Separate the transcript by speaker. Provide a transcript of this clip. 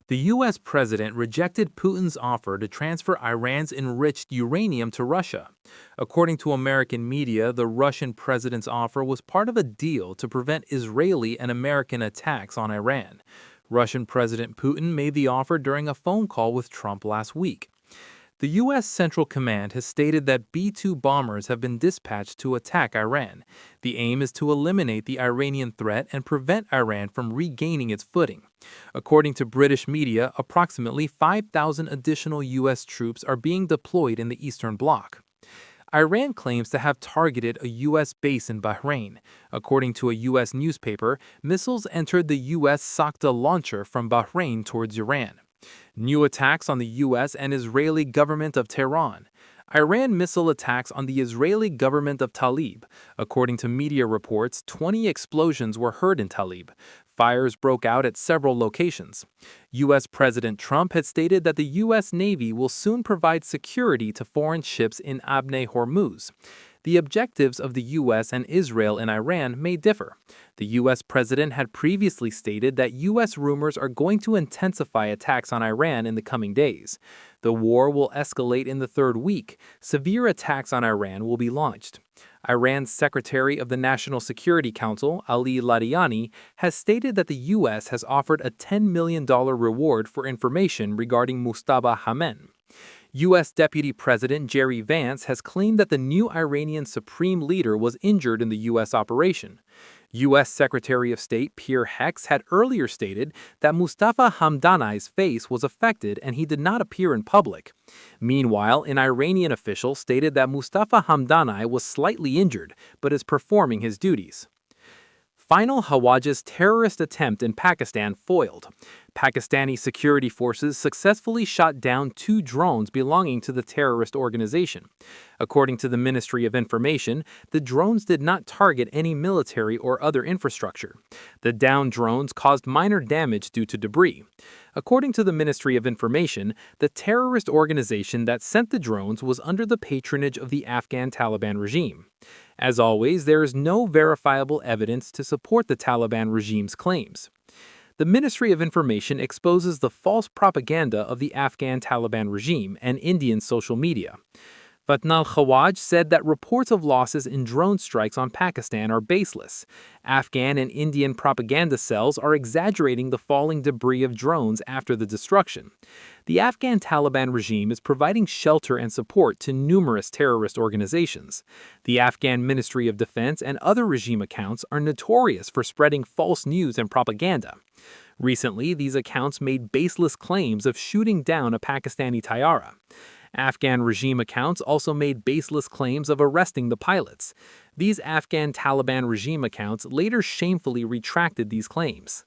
Speaker 1: The U.S. president rejected Putin's offer to transfer Iran's enriched uranium to Russia. According to American media, the Russian president's offer was part of a deal to prevent Israeli and American attacks on Iran. Russian President Putin made the offer during a phone call with Trump last week. The U.S. Central Command has stated that B-2 bombers have been dispatched to attack Iran. The aim is to eliminate the Iranian threat and prevent Iran from regaining its footing. According to British media, approximately 5,000 additional U.S. troops are being deployed in the Eastern Bloc. Iran claims to have targeted a U.S. base in Bahrain. According to a U.S. newspaper, missiles entered the U.S. Sakta launcher from Bahrain towards Iran. New attacks on the U.S. and Israeli government of Tehran. Iran missile attacks on the Israeli government of Tel Aviv. According to media reports, 20 explosions were heard in Tel Aviv. Fires broke out at several locations. U.S. President Trump had stated that the U.S. Navy will soon provide security to foreign ships in Abnei Hormuz. The objectives of the U.S. and Israel in Iran may differ. The U.S. president had previously stated that U.S. rumors are going to intensify attacks on Iran in the coming days. The war will escalate in the third week. Severe attacks on Iran will be launched. Iran's Secretary of the National Security Council, Ali Ladiani, has stated that the U.S. has offered a $10 million reward for information regarding Mustafa Hamen. U.S. Deputy President Jerry Vance has claimed that the new Iranian Supreme Leader was injured in the U.S. operation. U.S. Secretary of State Pierre Hex had earlier stated that Mustafa Hamdanai's face was affected and he did not appear in public. Meanwhile, an Iranian official stated that Mustafa Hamdanai was slightly injured but is performing his duties. Final Hawaj's terrorist attempt in Pakistan foiled. Pakistani security forces successfully shot down 2 drones belonging to the terrorist organization. According to the Ministry of Information, the drones did not target any military or other infrastructure. The downed drones caused minor damage due to debris. According to the Ministry of Information, the terrorist organization that sent the drones was under the patronage of the Afghan Taliban regime. As always, there is no verifiable evidence to support the Taliban regime's claims. The Ministry of Information exposes the false propaganda of the Afghan Taliban regime and Indian social media. Fatnal Khawaj said that reports of losses in drone strikes on Pakistan are baseless. Afghan and Indian propaganda cells are exaggerating the falling debris of drones after the destruction. The Afghan Taliban regime is providing shelter and support to numerous terrorist organizations. The Afghan Ministry of Defense and other regime accounts are notorious for spreading false news and propaganda. Recently, these accounts made baseless claims of shooting down a Pakistani tayyara. Afghan regime accounts also made baseless claims of arresting the pilots. These Afghan Taliban regime accounts later shamefully retracted these claims.